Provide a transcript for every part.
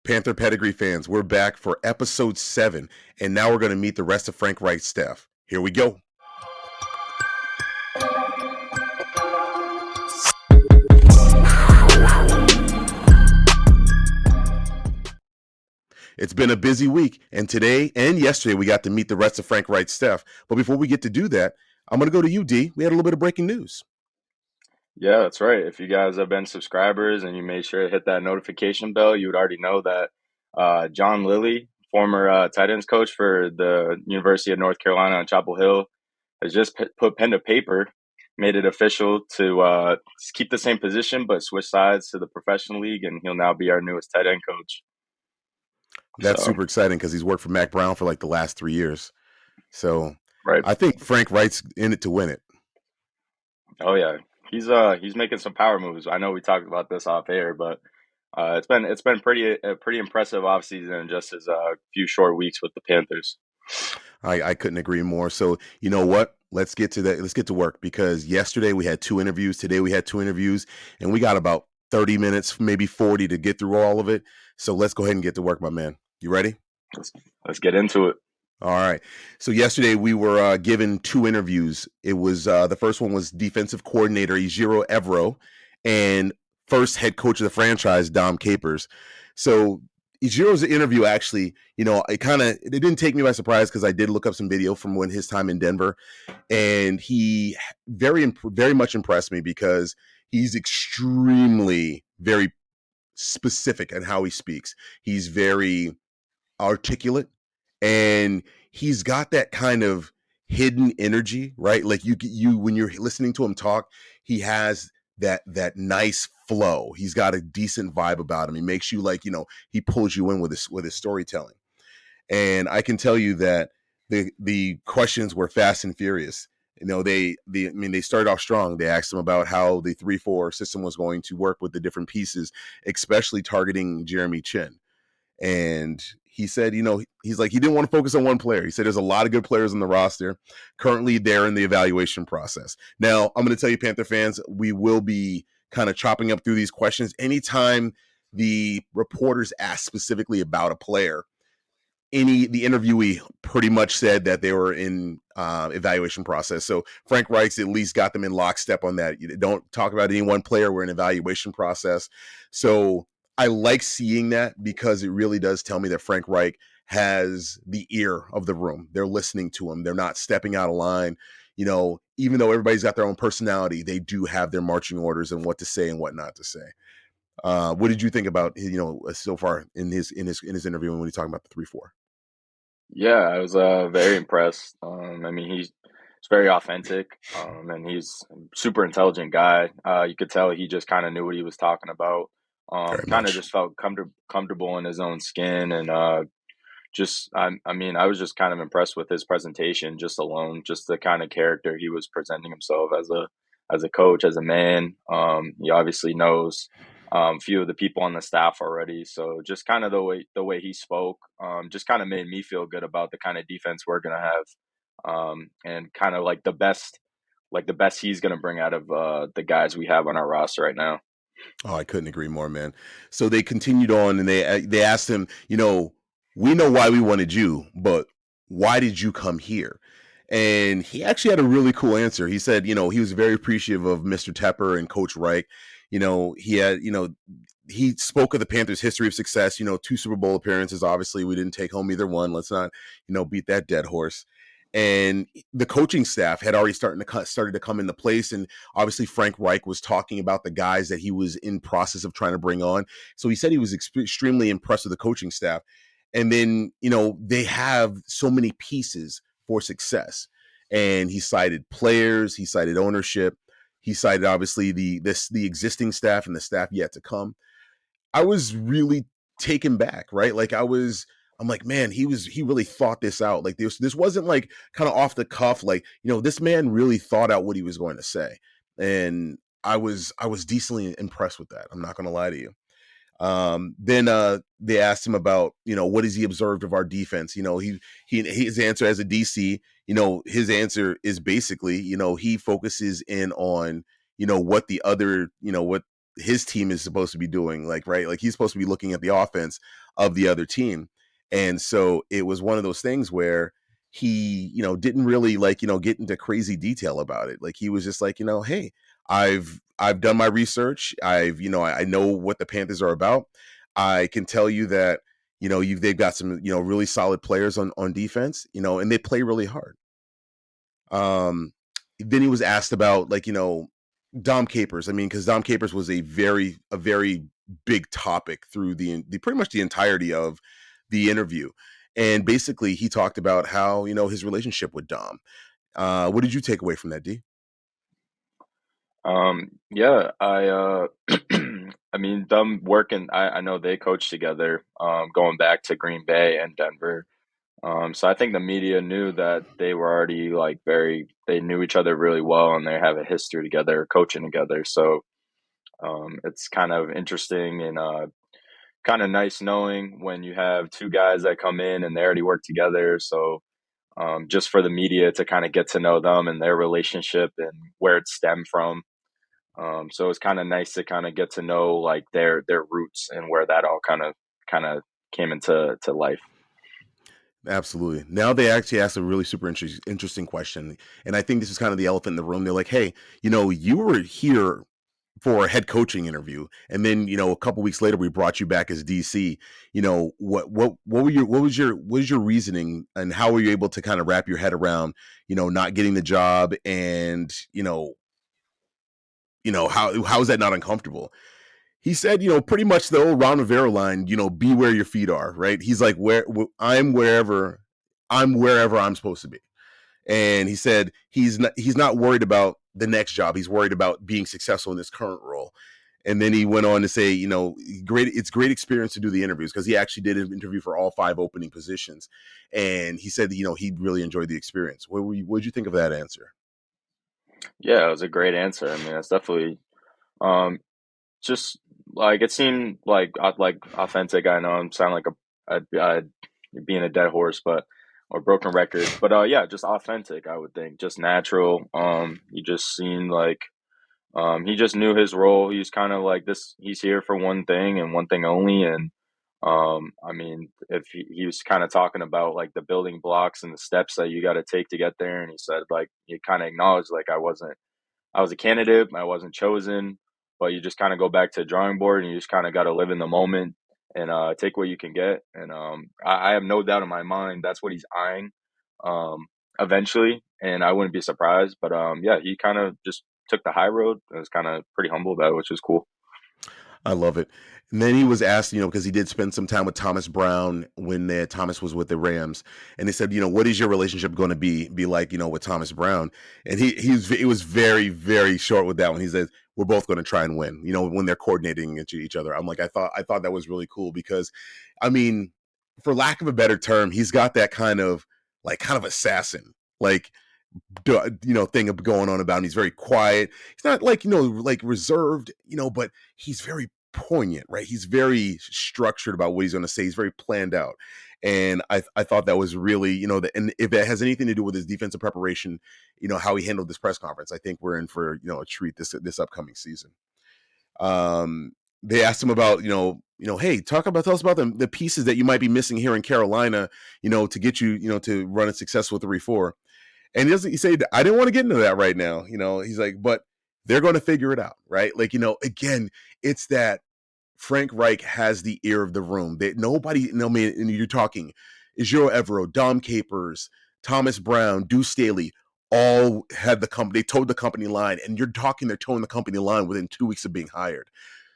Panther Pedigree fans, we're back for episode 7, and now we're going to meet the rest of Frank Reich's staff. Here we go. It's been a busy week, and today and yesterday we got to meet the rest of Frank Reich's staff. But before we get to do that, I'm going to go to you, D. We had a little bit of breaking news. Yeah, that's right. If you guys have been subscribers and you made sure to hit that notification bell, you would already know that John Lilly, former tight ends coach for the University of North Carolina on Chapel Hill, has just put pen to paper, made it official to keep the same position but switch sides to the professional league, and he'll now be our newest tight end coach. That's So, super exciting because he's worked for Mac Brown for like the last 3 years. So right. I think Frank Reich's in it to win it. Oh yeah, he's making some power moves. I know we talked about this off air, but it's been pretty impressive offseason in just his few short weeks with the Panthers. I couldn't agree more. So you know what? Let's get to that. Let's get to work because yesterday we had 2 interviews. Today we had 2 interviews, and we got about 30 minutes, maybe 40 to get through all of it. So let's go ahead and get to work, my man. You ready? Let's get into it. All right. So yesterday we were given 2 interviews. It was the first one was defensive coordinator Ejiro Evero and first head coach of the franchise, Dom Capers. So Ejiro's interview actually, it didn't take me by surprise because I did look up some video from when his time in Denver, and he very much impressed me because he's extremely very specific in how he speaks. He's very articulate, and he's got that kind of hidden energy, right? Like you when you're listening to him talk, he has that nice flow. He's got a decent vibe about him. He makes you he pulls you in with his storytelling. And I can tell you that the questions were fast and furious. They started off strong. They asked him about how the 3-4 system was going to work with the different pieces, especially targeting Jeremy Chin. And he said, he's like, he didn't want to focus on one player. He said there's a lot of good players on the roster. Currently, they're in the evaluation process. Now, I'm going to tell you, Panther fans, we will be kind of chopping up through these questions. Anytime the reporters ask specifically about a player, the interviewee pretty much said that they were in evaluation process. So Frank Reich's at least got them in lockstep on that. You don't talk about any one player. We're in evaluation process. So I like seeing that because it really does tell me that Frank Reich has the ear of the room. They're listening to him. They're not stepping out of line. Even though everybody's got their own personality, they do have their marching orders and what to say and what not to say. What did you think about so far in his interview when he's talking about the 3-4? Yeah, I was very impressed. He's very authentic, and he's a super intelligent guy. You could tell he just kind of knew what he was talking about. Very Kind of much. just felt comfortable in his own skin, and I was just kind of impressed with his presentation, just alone, just the kind of character he was presenting himself as a coach, as a man. He obviously knows few of the people on the staff already. So just kind of the way he spoke, just kind of made me feel good about the kind of defense we're gonna have, and kind of like the best he's gonna bring out of the guys we have on our roster right now. Oh, I couldn't agree more, man. So they continued on, and they asked him, we know why we wanted you, but why did you come here? And he actually had a really cool answer. He said, he was very appreciative of Mr. Tepper and Coach Reich. He spoke of the Panthers' history of success, 2 Super Bowl appearances. Obviously, we didn't take home either one. Let's not, beat that dead horse. And the coaching staff had already started to come into place. And obviously, Frank Reich was talking about the guys that he was in process of trying to bring on. So he said he was extremely impressed with the coaching staff. And then, they have so many pieces for success. And he cited players, he cited ownership, he cited obviously the existing staff and the staff yet to come. I was really taken back, right? I'm like, man, he really thought this out. Like this wasn't like kind of off the cuff. Like, this man really thought out what he was going to say. And I was decently impressed with that. I'm not going to lie to you. Then they asked him about, what has he observed of our defense? His answer as a DC, his answer is basically, he focuses in on, what the other, what his team is supposed to be doing. Like, right. Like he's supposed to be looking at the offense. of the other team. And so it was one of those things where he, didn't really like, get into crazy detail about it. Like he was just like, hey, I've done my research. I know what the Panthers are about. I can tell you that, they've got some, really solid players on defense, and they play really hard. Then he was asked about like, Dom Capers. I mean, because Dom Capers was a very big topic through the pretty much the entirety of the interview. And basically he talked about how, his relationship with Dom. What did you take away from that, D? Yeah, I mean, them working, I know they coached together, going back to Green Bay and Denver. So I think the media knew that they were already like they knew each other really well and they have a history together, coaching together. So, it's kind of interesting and, kind of nice knowing when you have two guys that come in and they already work together. So, just for the media to kind of get to know them and their relationship and where it stemmed from. So it's kind of nice to kind of get to know like their roots and where that all kind of came into life. Absolutely. Now they actually asked a really super interesting question. And I think this is kind of the elephant in the room. They're like, hey, you were here for a head coaching interview, and then a couple weeks later we brought you back as DC. What was your reasoning, and how were you able to kind of wrap your head around not getting the job, and how is that not uncomfortable? He said, pretty much the old Ron Rivera line, be where your feet are, right? He's like, I'm wherever I'm supposed to be. And he said he's not worried about the next job. He's worried about being successful in this current role. And then he went on to say, it's great experience to do the interviews, because he actually did an interview for all 5 opening positions. And he said, he really enjoyed the experience. What did you think of that answer? Yeah, it was a great answer. I mean, that's definitely, um, just like it seemed like authentic. I know I'm sounding like a being a dead horse, but or broken record, but yeah, just authentic. I would think just natural. He just seemed like he just knew his role. He's kind of like this. He's here for one thing and one thing only. And I mean, if he was kind of talking about like the building blocks and the steps that you got to take to get there, and he said like he kind of acknowledged like I was a candidate, I wasn't chosen, but you just kind of go back to the drawing board and you just kind of got to live in the moment and take what you can get. And I have no doubt in my mind that's what he's eyeing um, eventually, and I wouldn't be surprised. But yeah, he kind of just took the high road and was kind of pretty humble about it, which is cool. I love it. And then he was asked, because he did spend some time with Thomas Brown when Thomas was with the Rams, and they said, what is your relationship going to be like, with Thomas Brown? And he was very very short with that one. He says, we're both going to try and win. When they're coordinating each other. I'm like, I thought that was really cool, because, I mean, for lack of a better term, he's got that kind of assassin like thing going on about him. He's very quiet. He's not like like reserved, but he's very poignant, right? He's very structured about what he's going to say. He's very planned out. And I thought that was really, and if it has anything to do with his defensive preparation, how he handled this press conference, I think we're in for, a treat this upcoming season. They asked him about, hey, tell us about the pieces that you might be missing here in Carolina, to get you, to run a successful 3-4. And he said, I didn't want to get into that right now. He's like, but they're going to figure it out, right? Like, again, it's that Frank Reich has the ear of the room. That nobody, no man, and you're talking Ejiro Evero, Dom Capers, Thomas Brown, Duce Staley, all had the company, they towed the company line, and you're talking, they're towing the company line within 2 weeks of being hired.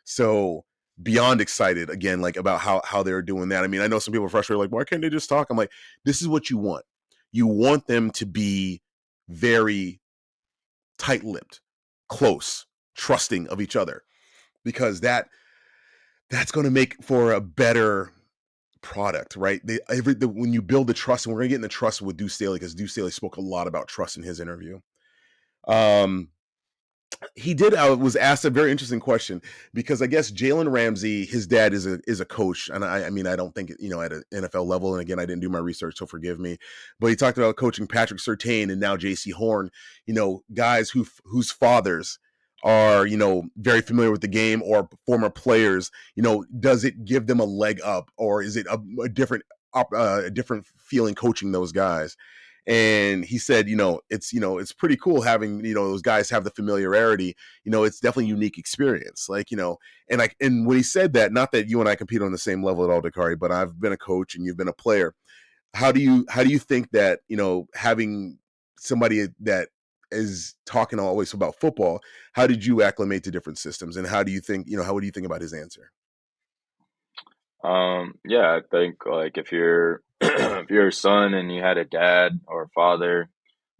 So beyond excited again, like about how they're doing that. I mean, I know some people are frustrated, like, why can't they just talk? I'm like, this is what you want. You want them to be very tight-lipped, close, trusting of each other, because that's going to make for a better product, right? When you build the trust, and we're going to get in the trust with Duce Staley, because Duce Staley spoke a lot about trust in his interview. He did. I was asked a very interesting question, because I guess Jalen Ramsey, his dad is a coach, and I mean, I don't think at an NFL level. And again, I didn't do my research, so forgive me. But he talked about coaching Patrick Surtain and now J.C. Horn, guys whose fathers are, very familiar with the game or former players, does it give them a leg up, or is it a different feeling coaching those guys? And he said, it's pretty cool having, those guys have the familiarity. It's definitely a unique experience. Like, and when he said that, not that you and I compete on the same level at all, Dakari, but I've been a coach and you've been a player. How do you think that, having somebody that is talking always about football, how did you acclimate to different systems, and how do you think, how would you think about his answer? Yeah, I think like if you're if you're a son and you had a dad or a father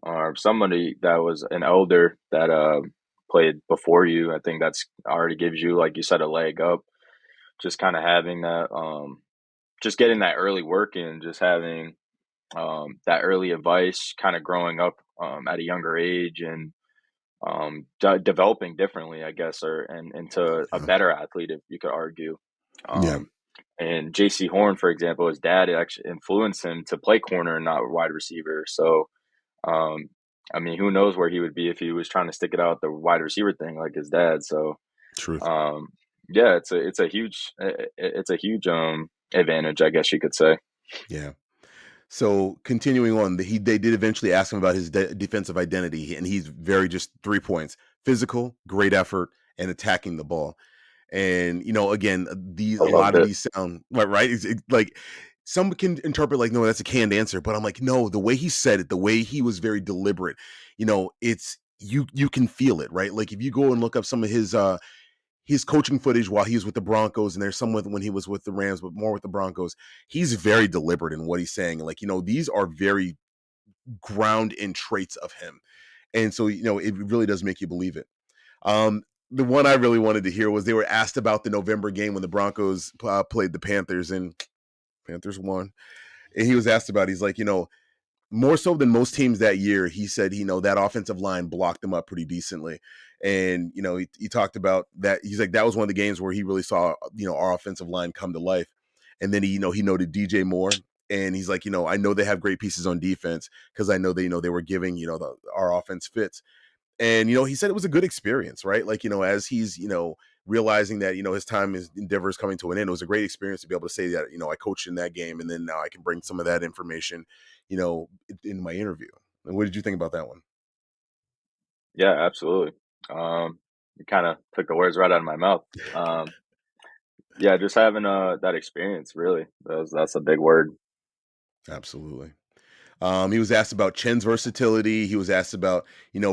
or somebody that was an elder that played before you, I think that's already gives you, like you said, a leg up. Just kind of having that, just getting that early work in, just having that early advice, kind of growing up at a younger age and developing differently, I guess, or and into a Yeah. better athlete, if you could argue. Yeah. Um, and J.C. Horn, for example, his dad actually influenced him to play corner and not wide receiver. So, um, I mean, who knows where he would be if he was trying to stick it out the wide receiver thing like his dad. So, Truth. um, yeah, it's a huge advantage, I guess you could say. Yeah. So continuing on, they did eventually ask him about his defensive identity, and he's very just 3 points: physical, great effort, and attacking the ball. And again, these I a lot loved of it. these sound right. Like some can interpret like, no, that's a canned answer, but I'm like, no, the way he said it, the way he was very deliberate, it's you can feel it, right? Like if you go and look up some of his coaching footage while he was with the Broncos, and there's some when he was with the Rams, but more with the Broncos, he's very deliberate in what he's saying. Like, these are very ground in traits of him. And so, it really does make you believe it. Um, the one I really wanted to hear was they were asked about the November game when the Broncos played the Panthers, and Panthers won. And he was asked about, he's like, more so than most teams that year, he said, that offensive line blocked them up pretty decently. And, he talked about that. He's like, that was one of the games where he really saw, our offensive line come to life. And then he noted DJ Moore. And he's like, I know they have great pieces on defense because I know they were giving, our offense fits. And, he said it was a good experience, right? Like, as he's, realizing that, his time, his endeavor is coming to an end. It was a great experience to be able to say that, I coached in that game, and then now I can bring some of that information, in my interview. And what did you think about that one? Yeah, absolutely. You kind of took the words right out of my mouth. Um, yeah, just having that experience, really, that's a big word. Absolutely. He was asked about Chen's versatility. He was asked about,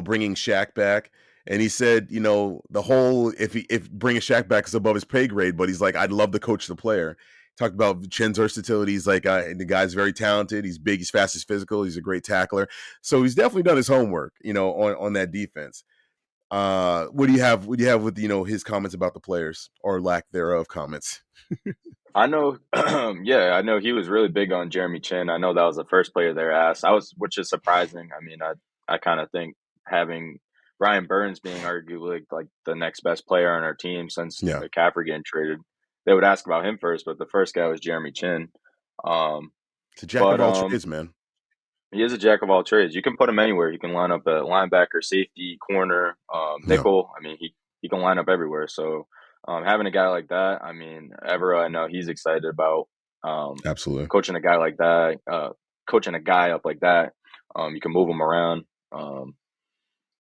bringing Shaq back. And he said, the whole, if bringing Shaq back is above his pay grade, but he's like, I'd love to coach the player. Talked about Chen's versatility. He's like, the guy's very talented. He's big. He's fast. He's physical. He's a great tackler. So he's definitely done his homework, on that defense. What do you have with, his comments about the players, or lack thereof comments? I know, yeah, I know he was really big on Jeremy Chin. I know that was the first player there asked. Which is surprising. I mean, I kind of think having Ryan Burns being arguably like the next best player on our team since Yeah. McCaffrey getting traded, they would ask about him first. But the first guy was Jeremy Chin. Um, It's a jack but of all trades, man. He is a jack of all trades. You can put him anywhere. You can line up a linebacker, safety, corner, Yeah, nickel. I mean, he can line up everywhere. So having a guy like that, I mean, Evero, I know he's excited about um, absolutely. coaching a guy like that, coaching a guy up like that. You can move him around.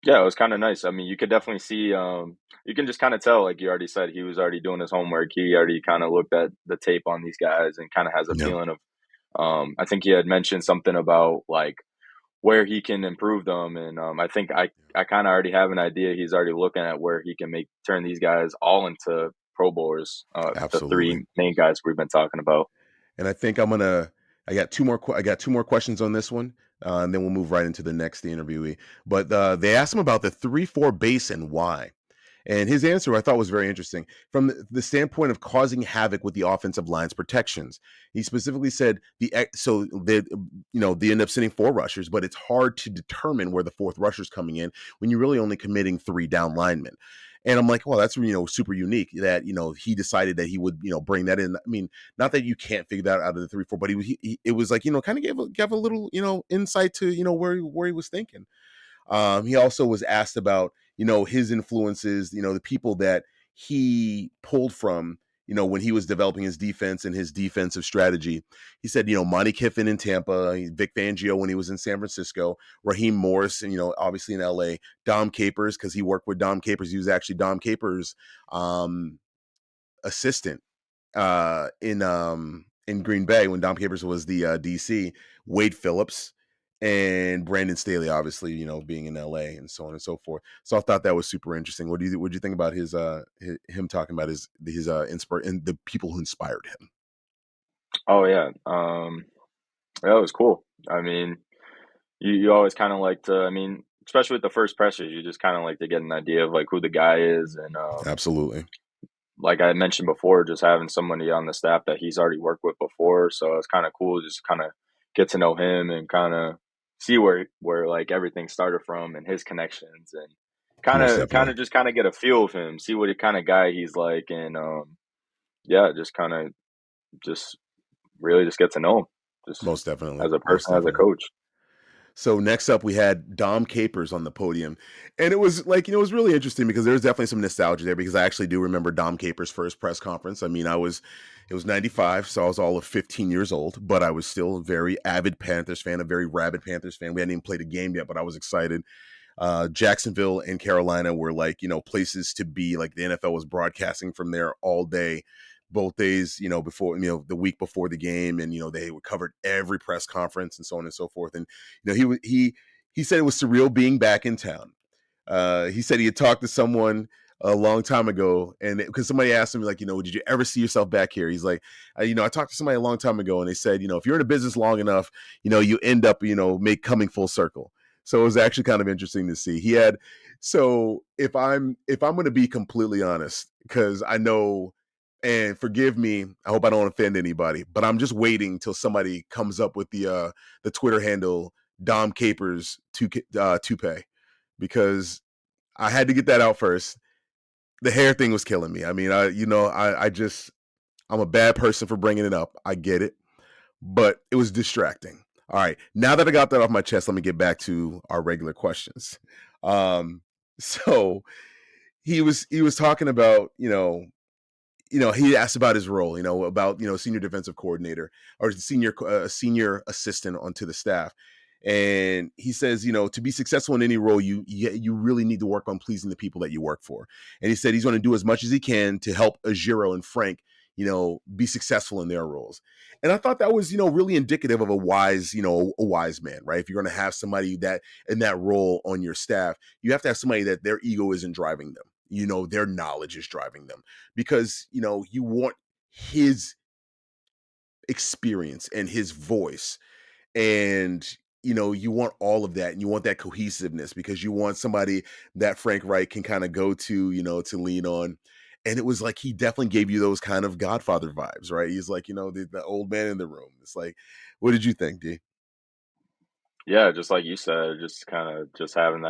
Yeah, it was kind of nice. I mean, you could definitely see. You can just kind of tell, like you already said, he was already doing his homework. He already kind of looked at the tape on these guys and kind of has a Yeah. feeling of. I think he had mentioned something about like where he can improve them. And I think I kind of already have an idea. He's already looking at where he can turn these guys all into Pro Bowlers. The Absolutely. three main guys we've been talking about. And I think I got I got two more questions on this one, and then we'll move right into the next interviewee. But they asked him about the 3-4 base and why. And his answer I thought was very interesting from the standpoint of causing havoc with the offensive line's protections. He specifically said they end up sending 4 rushers, but it's hard to determine where the fourth rusher's coming in when you're really only committing 3 down linemen. And I'm like, well, that's super unique that he decided that he would bring that in. I mean, not that you can't figure that out of the 3-4, but it was like kind of gave a little insight to where he was thinking. He also was asked about his influences, the people that he pulled from, when he was developing his defense and his defensive strategy. He said, Monty Kiffin in Tampa, Vic Fangio when he was in San Francisco, Raheem Morris, and, obviously in LA, Dom Capers, because he worked with Dom Capers. He was actually Dom Capers' assistant in Green Bay when Dom Capers was the DC, Wade Phillips and Brandon Staley, obviously, being in LA and so on and so forth. So I thought that was super interesting. What do you think about him talking about his and the people who inspired him? Oh yeah. That was cool. I mean, you always kind of like to, I mean, especially with the first pressers, you just kind of like to get an idea of like who the guy is. And Absolutely. like I mentioned before, just having somebody on the staff that he's already worked with before. So it's kind of cool just kind of get to know him and kind of see where like everything started from and his connections, and Most definitely. just kind of get a feel of him, see what kind of guy he's like. And yeah, just kind of just really just get to know him just Most definitely. as a Most person, as a definitely. coach. So next up, we had Dom Capers on the podium, and it was like, it was really interesting because there's definitely some nostalgia there, because I actually do remember Dom Capers' first press conference. I mean, it was '95, so I was all of 15 years old, but I was still a very avid Panthers fan, a very rabid Panthers fan. We hadn't even played a game yet, but I was excited. Jacksonville and Carolina were like, places to be. Like the NFL was broadcasting from there all day, both days, before, the week before the game. And, they covered every press conference and so on and so forth. And, he said it was surreal being back in town. He said he had talked to someone a long time ago, and because somebody asked him, like, did you ever see yourself back here? He's like, I talked to somebody a long time ago, and they said, if you're in a business long enough, you end up, coming full circle. So it was actually kind of interesting to see. He had, so if I'm going to be completely honest, because I know, and forgive me, I hope I don't offend anybody, but I'm just waiting till somebody comes up with the Twitter handle Dom Capers toupee, because I had to get that out first. The hair thing was killing me. I mean, I'm a bad person for bringing it up. I get it, but it was distracting. All right, now that I got that off my chest, let me get back to our regular questions. Um, so he was talking about, he asked about his role, about, senior defensive coordinator or senior assistant onto the staff. And he says, to be successful in any role, you really need to work on pleasing the people that you work for. And he said he's going to do as much as he can to help Ejiro and Frank, be successful in their roles. And I thought that was, really indicative of a wise man, right? If you're going to have somebody that in that role on your staff, you have to have somebody that their ego isn't driving them. Their knowledge is driving them, because, you want his experience and his voice, and, you want all of that, and you want that cohesiveness, because you want somebody that Frank Reich can kind of go to, to lean on. And it was like he definitely gave you those kind of Godfather vibes, right? He's like, the old man in the room. It's like, what did you think, D? Yeah, just like you said, just kind of just having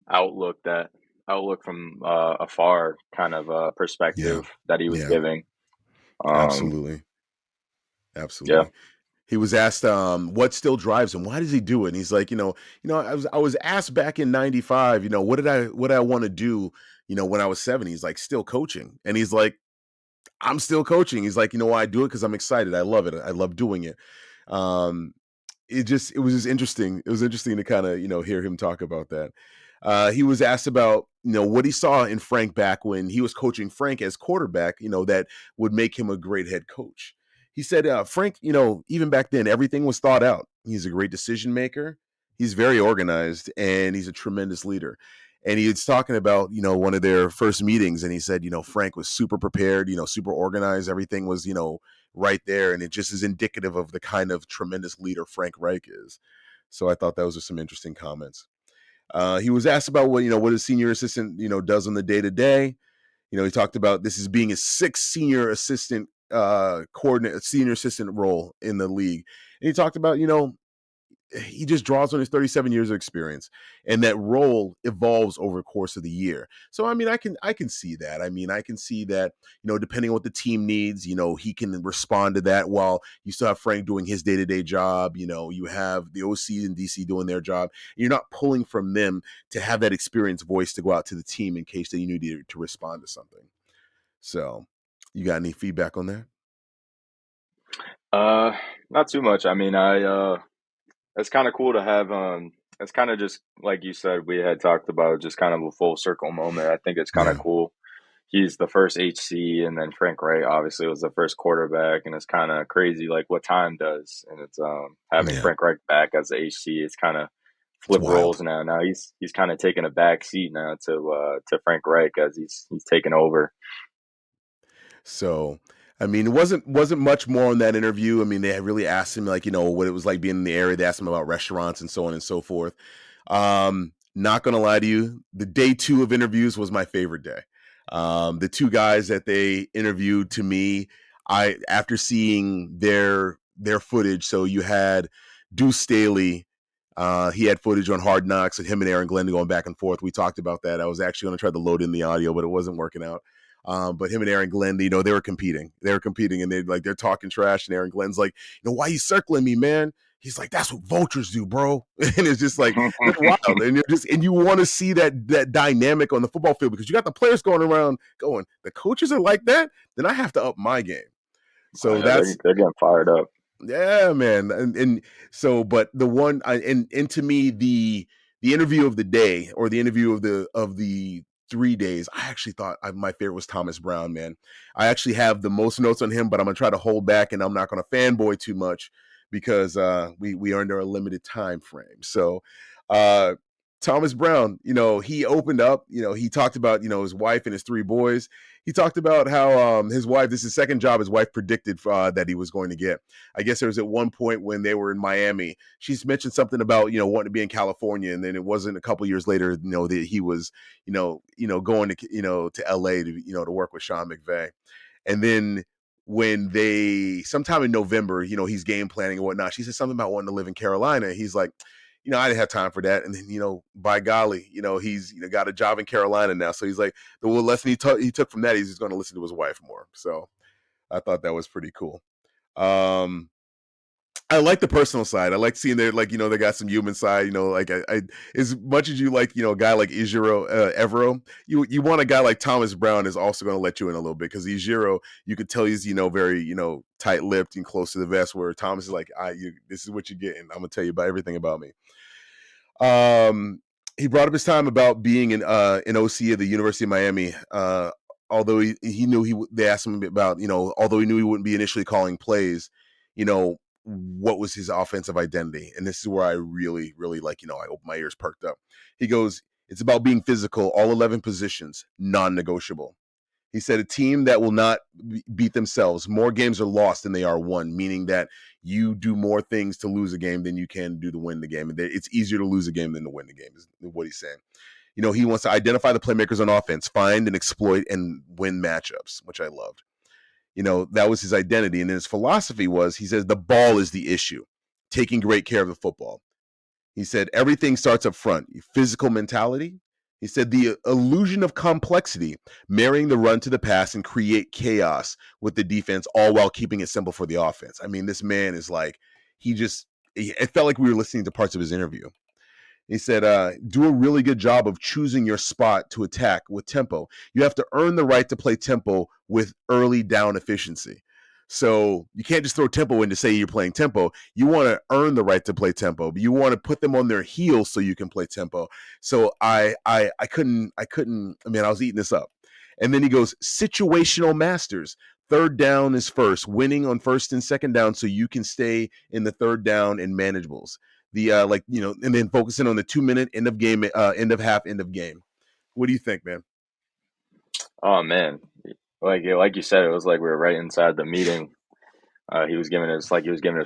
outlook that outlook from afar kind of Yeah. perspective that he was Yeah. giving. Um, Absolutely. yeah, Absolutely. He was asked, what still drives him? Why does he do it? And he's like, I was asked back in '95, what I want to do, when I was 7. He's like, still coaching. And he's like, I'm still coaching. He's like, why I do it? Because I'm excited. I love it. I love doing it. Um, it was just interesting. It was interesting to kind of, hear him talk about that. He was asked about, what he saw in Frank back when he was coaching Frank as quarterback, that would make him a great head coach. He said, Frank, even back then, everything was thought out. He's a great decision maker. He's very organized, and he's a tremendous leader. And he was talking about, one of their first meetings, and he said, Frank was super prepared, super organized. Everything was, right there. And it just is indicative of the kind of tremendous leader Frank Reich is. So I thought those are some interesting comments. He was asked about what his senior assistant, does on the day to day. He talked about this as being his sixth senior assistant senior assistant role in the league. And he talked about, he just draws on his 37 years of experience, and that role evolves over the course of the year. So I mean, I can see that. I mean, I can see that, depending on what the team needs, he can respond to that, while you still have Frank doing his day-to-day job. You have the OC and DC doing their job. You're not pulling from them to have that experienced voice to go out to the team in case that you need to respond to something. So you got any feedback on that? Uh, Not too much. I mean, it's kind of cool to have. It's kind of just like you said, we had talked about just kind of a full circle moment. I think it's kind of Yeah. cool. He's the first HC, and then Frank Reich obviously was the first quarterback, and it's kind of crazy like what time does, and it's having Yeah. Frank Reich back as the HC. It's kind of It's flip wild. roles now. Now he's kind of taking a back seat now to Frank Reich as he's taking over. So, I mean, it wasn't much more on that interview. I mean, they had really asked him, like, what it was like being in the area. They asked him about restaurants and so on and so forth. Not gonna lie to you, the day 2 of interviews was my favorite day. The two guys that they interviewed, to me, I after seeing their footage. So you had Duce Staley. He had footage on Hard Knocks of him and Aaron Glenn going back and forth. We talked about that. I was actually going to try to load in the audio, but it wasn't working out. But him and Aaron Glenn, they were competing. They were competing, and they're talking trash. And Aaron Glenn's like, why are you circling me, man? He's like, that's what vultures do, bro. And it's just like, they're wild, and you want to see that dynamic on the football field, because you got the players going around going, the coaches are like that, then I have to up my game. Oh So yeah, that's they're getting fired up. yeah, man. And so, but the one, and to me, the interview of the day, or the interview of the 3 days, I actually thought my favorite was Thomas Brown, man. I actually have the most notes on him, but I'm gonna try to hold back, and I'm not gonna fanboy too much, because we are under a limited time frame. So, uh, Thomas Brown, he opened up. He talked about his wife and his 3 boys. He talked about how his wife, this is his second job, his wife predicted that he was going to get. I guess there was at one point when they were in Miami, she's mentioned something about wanting to be in California, and then it wasn't a couple years later, that he was going to to LA to to work with Sean McVay. And then when they sometime in November, he's game planning and whatnot, she said something about wanting to live in Carolina. He's like, I didn't have time for that. And then, by golly, he's got a job in Carolina now. So he's like, the one lesson he took from that, he's just going to listen to his wife more. So I thought that was pretty cool. Um, I like the personal side. I like seeing they they got some human side. Like I as much as you like a guy like Ejiro Evero, you want a guy like Thomas Brown is also going to let you in a little bit, because Ejiro, you could tell he's very tight lipped and close to the vest, where Thomas is like, this is what you're getting. I'm gonna tell you about everything about me. Um, he brought up his time about being an OC at the University of Miami. Although he knew they asked him about although he knew he wouldn't be initially calling plays, what was his offensive identity? And this is where I really, really I opened my ears, perked up. He goes, it's about being physical, all 11 positions, non-negotiable. He said a team that will not beat themselves, more games are lost than they are won, meaning that you do more things to lose a game than you can do to win the game. And it's easier to lose a game than to win the game, is what he's saying. He wants to identify the playmakers on offense, find and exploit and win matchups, which I loved. That was his identity. And his philosophy was, he says, the ball is the issue, taking great care of the football. He said everything starts up front. Physical mentality. He said the illusion of complexity, marrying the run to the pass and create chaos with the defense, all while keeping it simple for the offense. I mean, this man is like, it felt like we were listening to parts of his interview. He said, do a really good job of choosing your spot to attack with tempo. You have to earn the right to play tempo with early down efficiency. So you can't just throw tempo in to say you're playing tempo. You want to earn the right to play tempo, but you want to put them on their heels so you can play tempo. So I couldn't. I mean, I was eating this up. And then he goes, situational masters. Third down is first, winning on first and second down so you can stay in the third down and manageables. The and then focusing on the 2 minute end of game, end of half, end of game. What do you think, man? Oh man, like you said, it was like we were right inside the meeting. He was giving his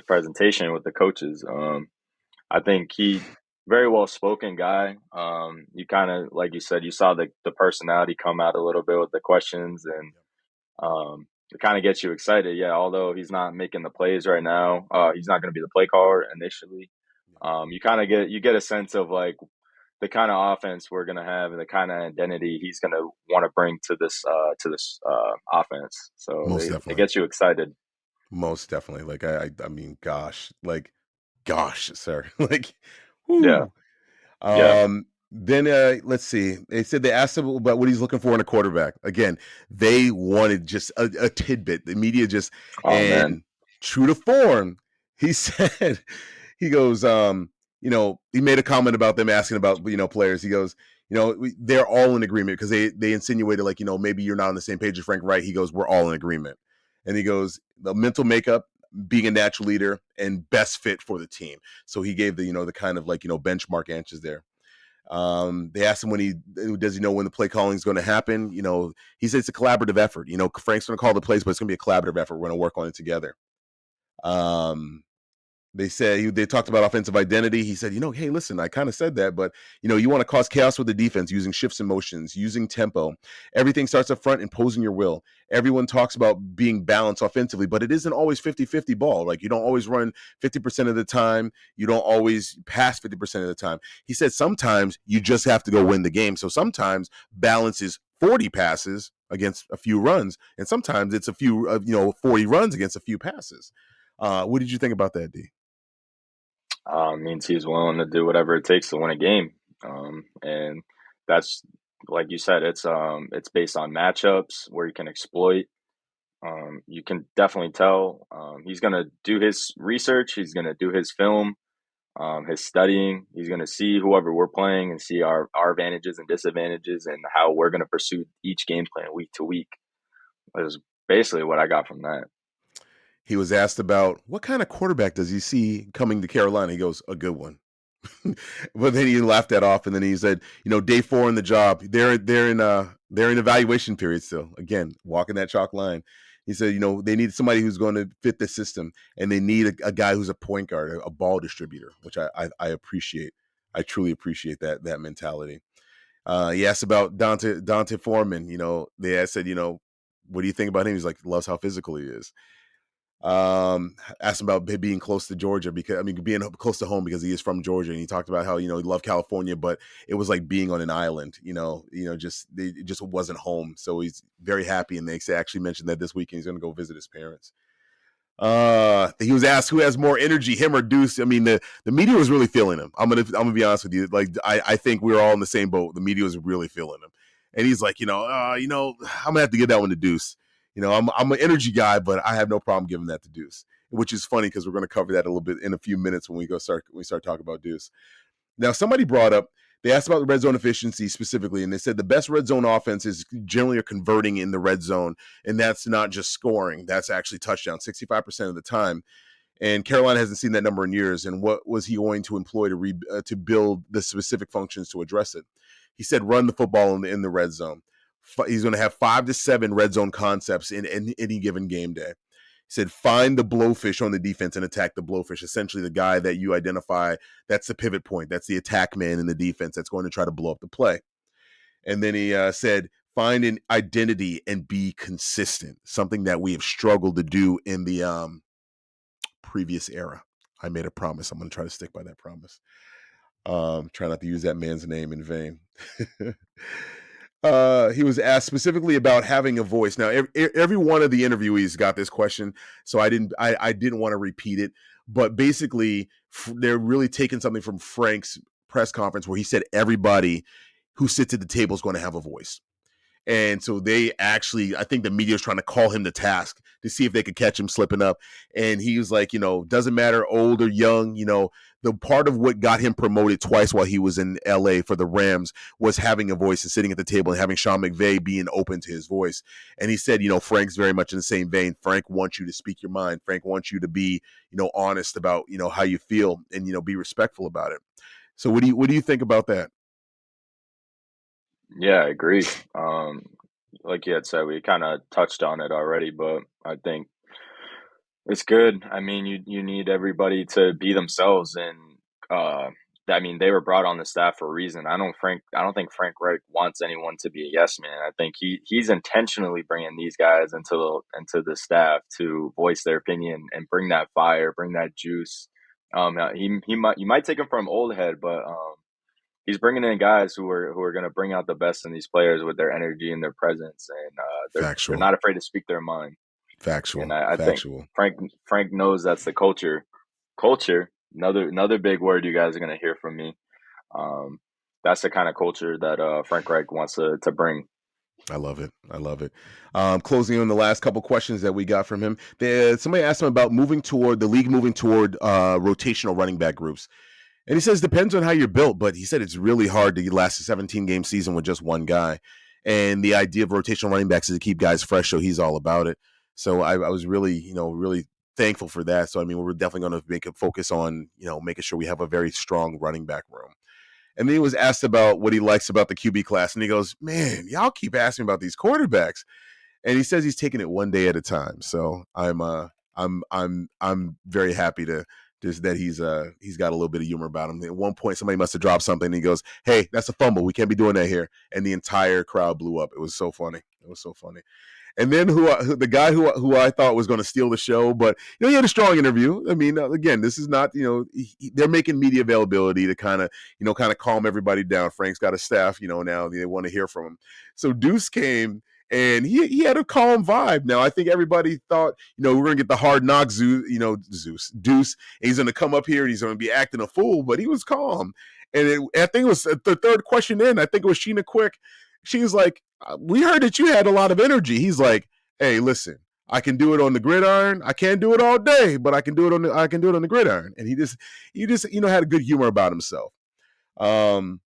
presentation with the coaches. I think he very well spoken guy. You kind of like you said, you saw the personality come out a little bit with the questions, and it kind of gets you excited. Yeah, although he's not making the plays right now, he's not going to be the play caller initially. You kind of get a sense of like the kind of offense we're gonna have and the kind of identity he's gonna want to bring to this offense. So Most it definitely. gets you excited. Most definitely. Like I mean, gosh, like, gosh, sir, like, Yeah, whoo. yeah. Then let's see. They said they asked him about what he's looking for in a quarterback. Again, they wanted just a tidbit. The media just Oh man. and true to form, he said he goes, he made a comment about them asking about players. He goes, they're all in agreement because they insinuated like maybe you're not on the same page as Frank Reich. He goes, we're all in agreement, and he goes the mental makeup, being a natural leader, and best fit for the team. So he gave the kind of like benchmark answers there. They asked him when does he know when the play calling is going to happen. He said it's a collaborative effort. Frank's going to call the plays, but it's going to be a collaborative effort. We're going to work on it together. Um, they talked about offensive identity. He said, hey, listen, I kind of said that, but you want to cause chaos with the defense using shifts and motions, using tempo. Everything starts up front, imposing your will. Everyone talks about being balanced offensively, but it isn't always 50-50 ball. Like you don't always run 50% of the time. You don't always pass 50% of the time. He said sometimes you just have to go win the game. So sometimes balance is 40 passes against a few runs, and sometimes it's a few 40 runs against a few passes. What did you think about that, D? Means he's willing to do whatever it takes to win a game. And that's like you said, it's based on matchups where he can exploit. You can definitely tell he's gonna do his research. He's gonna do his film, his studying. He's gonna see whoever we're playing and see our advantages and disadvantages and how we're gonna pursue each game plan week to week. Is basically what I got from that. He was asked about what kind of quarterback does he see coming to Carolina. He goes, a good one. But then he laughed that off, and then he said, day 4 in the job, they're in evaluation period still. Again, walking that chalk line. He said, they need somebody who's going to fit the system, and they need a guy who's a point guard, a ball distributor, which I appreciate. I truly appreciate that mentality. He asked about Dante Foreman. They said, what do you think about him? He's like, loves how physical he is. Asked him about being close to Georgia because being close to home because he is from Georgia, and he talked about how he loved California, but it was like being on an island. It just wasn't home. So he's very happy, and they actually mentioned that this weekend he's going to go visit his parents. He was asked who has more energy, him or Duce. The media was really feeling him. I'm gonna be honest with you. Like I think we were all in the same boat. The media was really feeling him, and he's like, I'm gonna have to give that one to Duce. I'm an energy guy, but I have no problem giving that to Duce, which is funny because we're going to cover that a little bit in a few minutes when we start talking about Duce. Now, somebody brought up, they asked about the red zone efficiency specifically, and they said the best red zone offense is generally converting in the red zone, and that's not just scoring, that's actually touchdown 65% of the time. And Carolina hasn't seen that number in years. And what was he going to employ to build the specific functions to address it? He said, run the football in the red zone. He's going to have 5 to 7 red zone concepts in any given game day. He said, find the blowfish on the defense and attack the blowfish, essentially the guy that you identify. That's the pivot point. That's the attack man in the defense that's going to try to blow up the play. And then he said, find an identity and be consistent, something that we have struggled to do in the previous era. I made a promise. I'm going to try to stick by that promise. Try not to use that man's name in vain. He was asked specifically about having a voice. Now, every one of the interviewees got this question, so I didn't want to repeat it. But basically, they're really taking something from Frank's press conference where he said everybody who sits at the table is going to have a voice. And so they actually, I think the media is trying to call him to task to see if they could catch him slipping up. And he was like, doesn't matter old or young, the part of what got him promoted twice while he was in LA for the Rams was having a voice and sitting at the table and having Sean McVay being open to his voice. And he said, Frank's very much in the same vein. Frank wants you to speak your mind. Frank wants you to be, honest about, how you feel and, be respectful about it. So what do you think about that? Yeah, I agree. Like you had said, we kind of touched on it already, but I think it's good. I mean, you need everybody to be themselves, and they were brought on the staff for a reason. I don't think Frank Reich wants anyone to be a yes man. I think he's intentionally bringing these guys into the staff to voice their opinion and bring that fire, bring that juice. You might take him from old head, but he's bringing in guys who are going to bring out the best in these players with their energy and their presence, and they're Factual, not afraid to speak their mind. And factual, I think factual. Frank knows that's the culture. Culture, another big word you guys are going to hear from me. Um, that's the kind of culture that Frank Reich wants to bring. I love it. I love it. Closing on the last couple questions that we got from him. Somebody asked him about the league moving toward rotational running back groups. And he says depends on how you're built, but he said it's really hard to last a 17-game season with just one guy. And the idea of rotational running backs is to keep guys fresh, so he's all about it. So I was really, really thankful for that. So I mean, we're definitely going to make a focus on, making sure we have a very strong running back room. And then he was asked about what he likes about the QB class, and he goes, "Man, y'all keep asking about these quarterbacks." And he says he's taking it one day at a time. So I'm very happy to just that he's got a little bit of humor about him. At one point, somebody must have dropped something, and he goes, "Hey, that's a fumble. We can't be doing that here." And the entire crowd blew up. It was so funny. It was so funny. And then the guy who I thought was going to steal the show, but he had a strong interview. I mean, again, this is not they're making media availability to kind of calm everybody down. Frank's got a staff, now they want to hear from him. So Duce came and he had a calm vibe. Now I think everybody thought we're gonna get the hard knock Duce, and he's gonna come up here and he's gonna be acting a fool, but he was calm. And I think it was the third question in. I think it was Sheena Quick. She was like, "We heard that you had a lot of energy." He's like, "Hey, listen, I can do it on the gridiron. I can't do it all day, but I can do it on the gridiron." And he just had a good humor about himself. Um,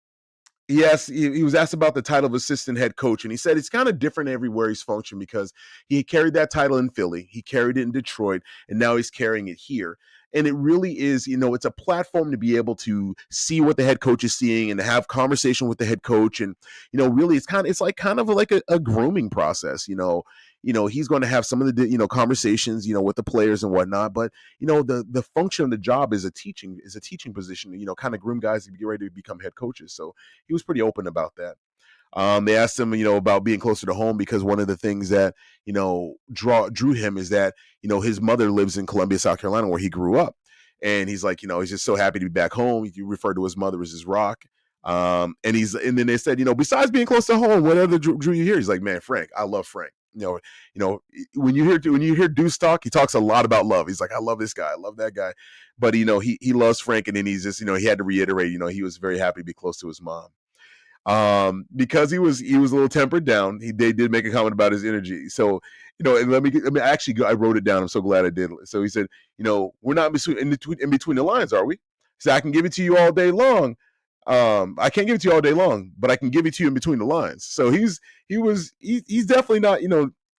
Yes, he was asked about the title of assistant head coach, and he said it's kind of different everywhere he's functioned because he carried that title in Philly, he carried it in Detroit, and now he's carrying it here. And it really is, it's a platform to be able to see what the head coach is seeing and to have conversation with the head coach. And, really it's like a grooming process, he's going to have some of the, conversations, with the players and whatnot. But, the function of the job is a teaching position, kind of groom guys to get ready to become head coaches. So he was pretty open about that. They asked him, about being closer to home because one of the things that, drew him is that, his mother lives in Columbia, South Carolina, where he grew up. And he's like, he's just so happy to be back home. He referred to his mother as his rock. And then they said, besides being close to home, what other drew you here? He's like, man, Frank, I love Frank. When you hear Duce talk, he talks a lot about love. He's like, I love this guy, I love that guy. But he loves Frank, and then he's just, he had to reiterate, he was very happy to be close to his mom. Because he was a little tempered down. They did make a comment about his energy. So, and I wrote it down. I'm so glad I did. So he said, we're not in between the lines, are we? He said, I can give it to you all day long. I can't give it to you all day long, but I can give it to you in between the lines. So he's definitely not,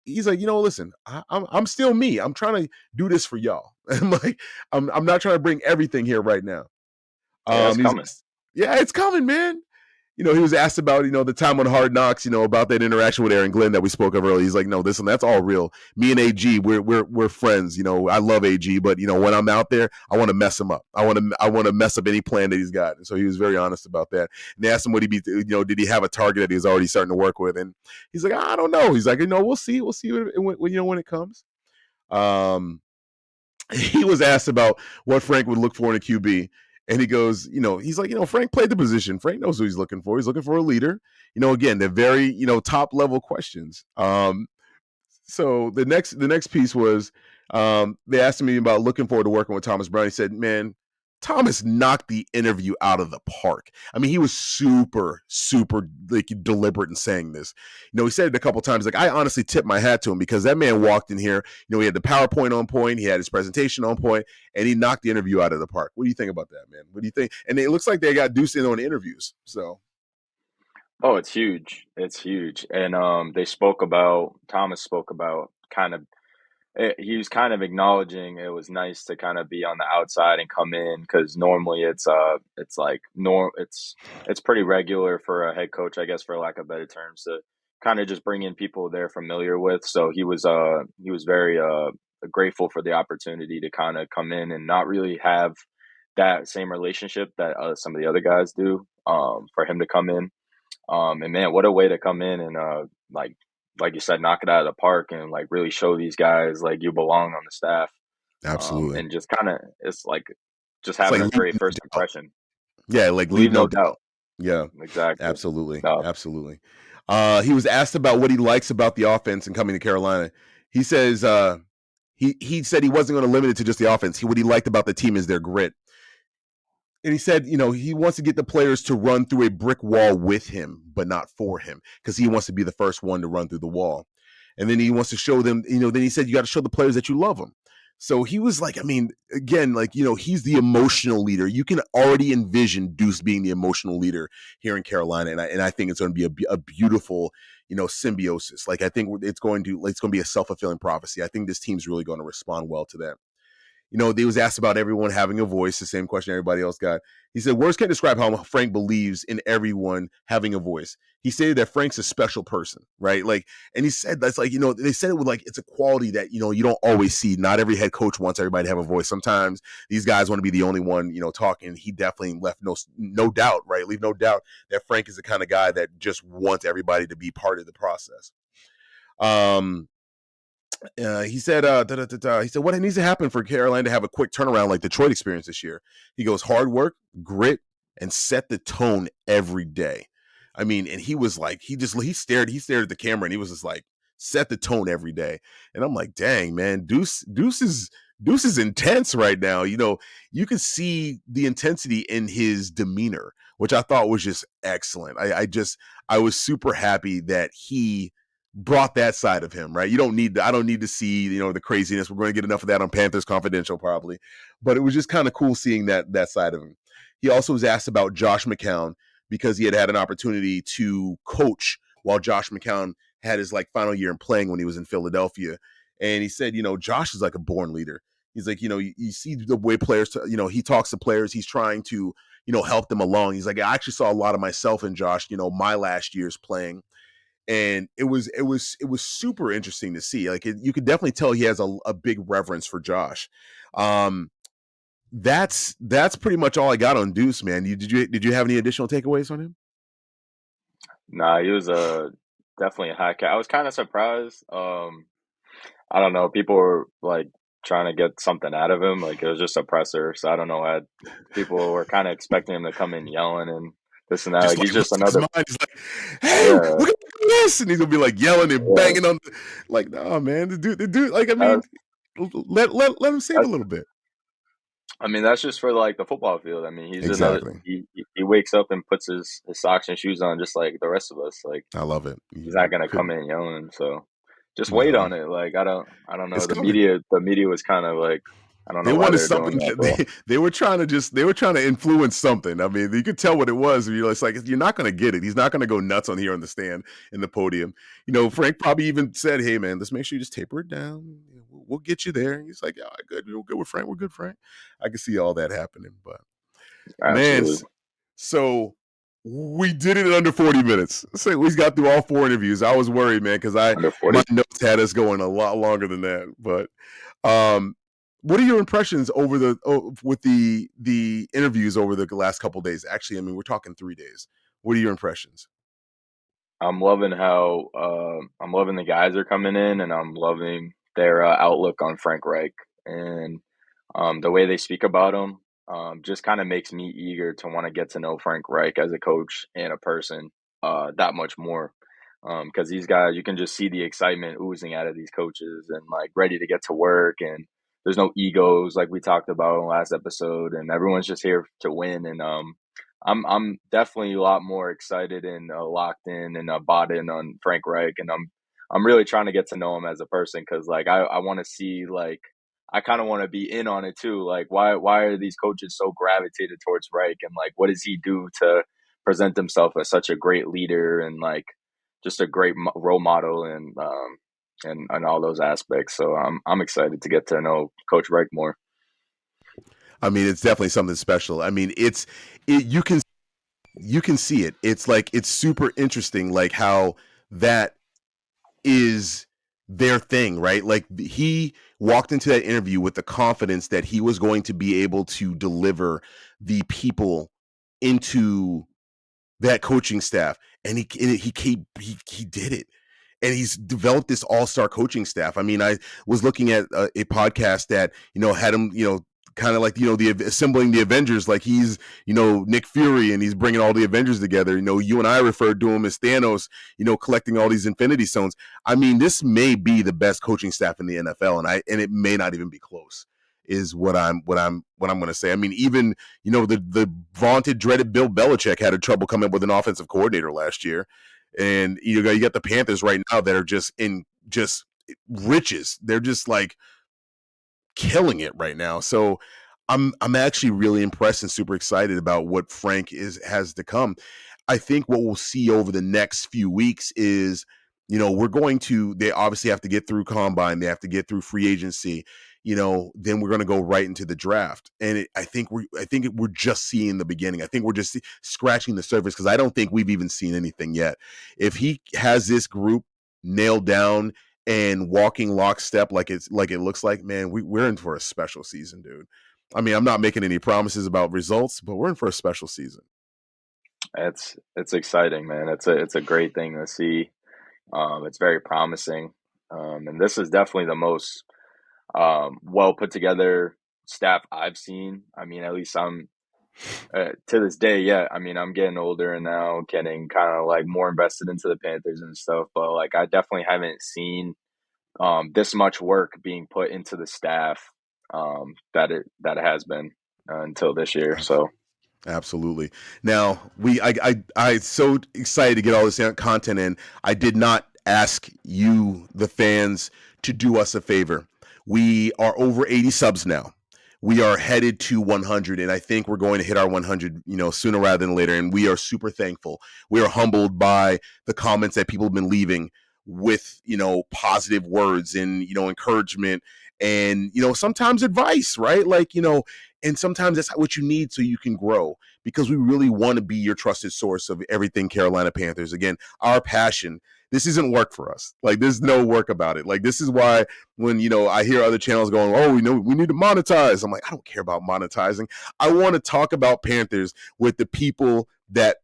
he's like, listen, I'm still me. I'm trying to do this for y'all. I'm like, I'm not trying to bring everything here right now. Yeah, it's coming. Yeah, it's coming, man. He was asked about, the time on Hard Knocks, about that interaction with Aaron Glenn that we spoke of earlier. He's like, no, that's all real. Me and AG, we're friends. I love AG, but when I'm out there, I want to mess him up. I want to mess up any plan that he's got. And so he was very honest about that. And they asked him did he have a target that he was already starting to work with? And he's like, I don't know. He's like, we'll see when it comes. He was asked about what Frank would look for in a QB. And he goes, he's like, Frank played the position. Frank knows who he's looking for. He's looking for a leader. Again, they're very, top level questions. So the next piece was they asked me about looking forward to working with Thomas Brown. He said, man, Thomas knocked the interview out of the park. I mean, he was super, super like deliberate in saying this. He said it a couple times. Like, I honestly tipped my hat to him because that man walked in here. He had the PowerPoint on point. He had his presentation on point, and he knocked the interview out of the park. What do you think about that, man? What do you think? And it looks like they got Duce in on the interviews. So, Oh, it's huge. It's huge. And Thomas spoke about he was kind of acknowledging it was nice to kind of be on the outside and come in because normally it's pretty regular for a head coach, I guess, for lack of better terms, to kind of just bring in people they're familiar with. So he was very grateful for the opportunity to kind of come in and not really have that same relationship that some of the other guys do. For him to come in, and man, what a way to come in and like you said, knock it out of the park and like really show these guys like you belong on the staff. absolutely. And just kind of it's like just It's like having a leave great no first doubt. impression. Yeah, like leave Leave no no doubt. doubt. Yeah, Exactly. absolutely, No. absolutely. He was asked about what he likes about the offense and coming to Carolina. He says he said he wasn't going to limit it to just the offense. What he liked about the team is their grit. And he said, he wants to get the players to run through a brick wall with him, but not for him, because he wants to be the first one to run through the wall. And then he wants to show them, then he said, you got to show the players that you love them. So he was like, again, he's the emotional leader. You can already envision Duce being the emotional leader here in Carolina. And I think it's going to be a beautiful, symbiosis. Like, I think it's going to be a self-fulfilling prophecy. I think this team's really going to respond well to that. They was asked about everyone having a voice, the same question everybody else got. He said, words can't describe how Frank believes in everyone having a voice. He stated that Frank's a special person, right? Like, and he said that's like, they said it with like, it's a quality that, you don't always see. Not every head coach wants everybody to have a voice. Sometimes these guys want to be the only one, talking. He definitely left no doubt, right? Leave no doubt that Frank is the kind of guy that just wants everybody to be part of the process. He said, he said, what needs to happen for Carolina to have a quick turnaround like Detroit experienced this year? He goes, hard work, grit, and set the tone every day. And he was like, he stared at the camera and he was just like, set the tone every day. And I'm like, dang, man, Duce is intense right now. You can see the intensity in his demeanor, which I thought was just excellent. I was super happy that he brought that side of him, right? I don't need to see, the craziness. We're going to get enough of that on Panthers Confidential probably, but it was just kind of cool seeing that side of him. He also was asked about Josh McCown because he had an opportunity to coach while Josh McCown had his final year in playing when he was in Philadelphia. And he said, Josh is like a born leader. He's like, you see the way players, he talks to players. He's trying to, help them along. He's like, I actually saw a lot of myself in Josh, my last year's playing. And it was super interesting to see. Like, you could definitely tell he has a big reverence for Josh. That's pretty much all I got on Duce, man. Did you have any additional takeaways on him? Nah, he was definitely a high cat. I was kind of surprised. I don't know. People were like trying to get something out of him. Like it was just a presser. So I don't know. People were kind of expecting him to come in yelling and this and that. Just Like like he's just losing his another. mind. He's like, "Hey, Yeah, look at this!" And he's gonna be like yelling and yeah. banging on. Like, nah, man, the dude. Like, That's, let him save a that's. little bit. I mean, that's just for like the football field. I mean, he's another. Exactly. He wakes up and puts his socks and shoes on just like the rest of us. Like I love it. he's You not gonna come couldn't. in yelling. So just wait No, on it. Like I don't know. it's coming. The media was kind of like I don't They know why wanted they're doing something that, that but they were trying to influence something. I mean, you could tell what it was. It's like, you're not going to get it. He's not going to go nuts on here on the stand in the podium. Frank probably even said, "Hey, man, let's make sure you just taper it down. We'll get you there." And he's like, "Yeah, good. We're good with Frank. We're good, Frank." I can see all that happening, but man, absolutely so we did it in under 40 minutes. So we got through all 4 interviews. I was worried, man, because under my 40. notes had us going a lot longer than that. But what are your impressions with the interviews over the last couple of days? Actually, we're talking 3 days. What are your impressions? I'm loving how I'm loving the guys are coming in, and I'm loving their outlook on Frank Reich and the way they speak about him. Just kind of makes me eager to want to get to know Frank Reich as a coach and a person that much more. Because these guys, you can just see the excitement oozing out of these coaches and like ready to get to work. And there's no egos like we talked about in the last episode, and everyone's just here to win. And I'm definitely a lot more excited and locked in and bought in on Frank Reich, and I'm really trying to get to know him as a person because like I want to see like I kind of want to be in on it too. Like why are these coaches so gravitated towards Reich, and like what does he do to present himself as such a great leader and like just a great role model and all those aspects. So I'm excited to get to know Coach Reich more. It's definitely something special. You can see it. It's like, it's super interesting, like how that is their thing, right? Like, he walked into that interview with the confidence that he was going to be able to deliver the people into that coaching staff, and he did it. And he's developed this all-star coaching staff. I was looking at a podcast that had him, kind of like, the assembling the Avengers, like he's, Nick Fury, and he's bringing all the Avengers together. You and I referred to him as Thanos, collecting all these Infinity Stones. I mean, this may be the best coaching staff in the NFL, and it may not even be close, is what I'm going to say. I mean, even, the vaunted, dreaded Bill Belichick had trouble coming up with an offensive coordinator last year. And you got the Panthers right now that are just riches. They're just like killing it right now. So I'm actually really impressed and super excited about what Frank has to come. I think what we'll see over the next few weeks is, they obviously have to get through combine, they have to get through free agency, then we're going to go right into the draft. And I think we're just seeing the beginning. I think we're just scratching the surface, because I don't think we've even seen anything yet. If he has this group nailed down and walking lockstep like it looks like, man, we're in for a special season, dude. I mean, I'm not making any promises about results, but we're in for a special season. It's exciting, man. It's a great thing to see. It's very promising, and this is definitely the most well put together staff I've seen. I mean, at least I'm to this day. Yeah, I mean, I'm getting older and now getting kind of like more invested into the Panthers and stuff. But like, I definitely haven't seen this much work being put into the staff that it has been until this year. So Absolutely. Now I so excited to get all this content in. I did not ask you, the fans, to do us a favor. We are over 80 subs now. We are headed to 100, and I think we're going to hit our 100, sooner rather than later. And we are super thankful. We are humbled by the comments that people have been leaving with, positive words and, encouragement and, sometimes advice, right? Like, and sometimes that's what you need so you can grow, because we really want to be your trusted source of everything Carolina Panthers. Again, our passion. This isn't work for us. Like, there's no work about it. Like, this is why when, I hear other channels going, oh, we need to monetize. I'm like, I don't care about monetizing. I want to talk about Panthers with the people that,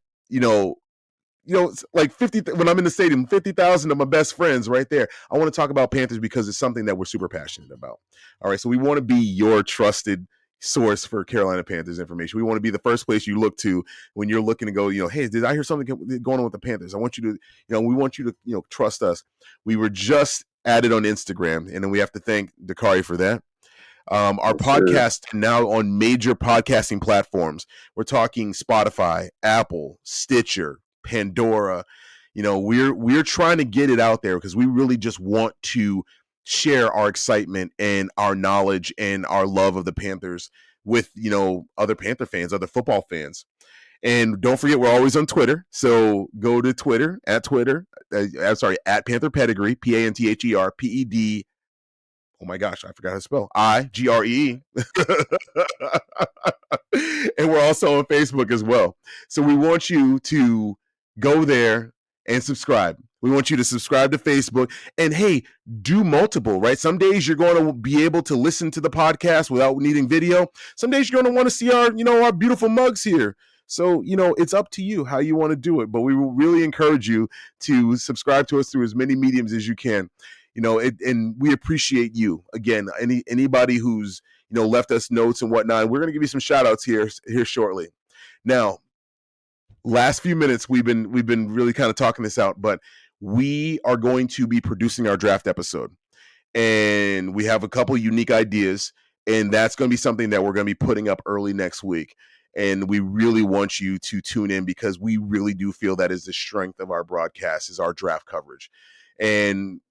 like 50, when I'm in the stadium, 50,000 of my best friends right there. I want to talk about Panthers because it's something that we're super passionate about. All right. So we want to be your trusted source for Carolina Panthers information. We want to be the first place you look to when you're looking to go, hey, did I hear something going on with the Panthers? I want you to, we want you to, trust us. We were just added on Instagram, and then we have to thank Dakari for that. Our podcast now on major podcasting platforms. We're talking Spotify, Apple, Stitcher, Pandora. We're trying to get it out there because we really just want to share our excitement and our knowledge and our love of the Panthers with, other Panther fans, other football fans. And don't forget, we're always on Twitter. So go to Twitter, at Panther Pedigree, PANTHERPED. Oh my gosh, I forgot how to spell. IGREE. And we're also on Facebook as well. So we want you to go there and subscribe. We want you to subscribe to Facebook. And hey, do multiple, right? Some days you're going to be able to listen to the podcast without needing video. Some days you're going to want to see our beautiful mugs here. So, it's up to you how you want to do it. But we will really encourage you to subscribe to us through as many mediums as you can. And we appreciate you. Again, anybody who's, left us notes and whatnot, we're going to give you some shout outs here shortly. Now, last few minutes, we've been really kind of talking this out, but we are going to be producing our draft episode, and we have a couple unique ideas, and that's going to be something that we're going to be putting up early next week. And we really want you to tune in, because we really do feel that is the strength of our broadcast, is our draft coverage. And,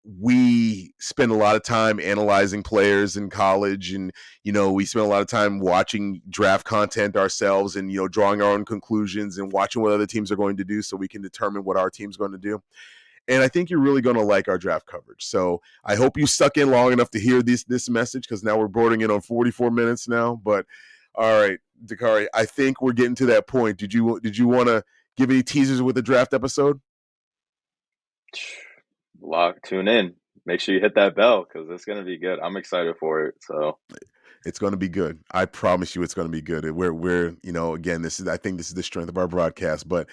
we spend a lot of time analyzing players in college, and, we spend a lot of time watching draft content ourselves and, drawing our own conclusions and watching what other teams are going to do so we can determine what our team's going to do. And I think you're really going to like our draft coverage. So I hope you stuck in long enough to hear this message, because now we're bordering in on 44 minutes now. But all right, Dakari, I think we're getting to that point. Did you want to give any teasers with the draft episode? Tune in. Make sure you hit that bell, because it's going to be good. I'm excited for it. So it's going to be good. I promise you, it's going to be good. We're again, I think this is the strength of our broadcast. But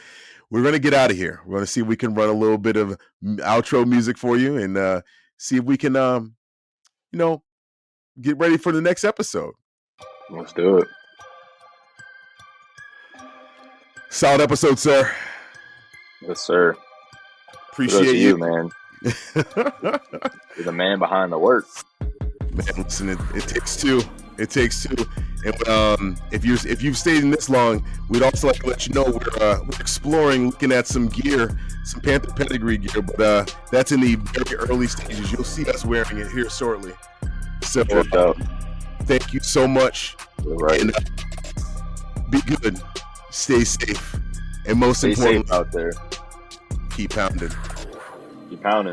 we're going to get out of here. We're going to see if we can run a little bit of outro music for you, and see if we can, get ready for the next episode. Let's do it. Solid episode, sir. Yes, sir. Appreciate you, man. You're the man behind the work. Man, listen, it takes two. It takes two. And if you've stayed in this long, we'd also like to let you know we're exploring, looking at some gear, some Panther Pedigree gear, but that's in the very early stages. You'll see us wearing it here shortly. So thank you so much. You're right. And, be good. Stay safe. And most Stay importantly, safe out there. keep pounding. Keep pounding.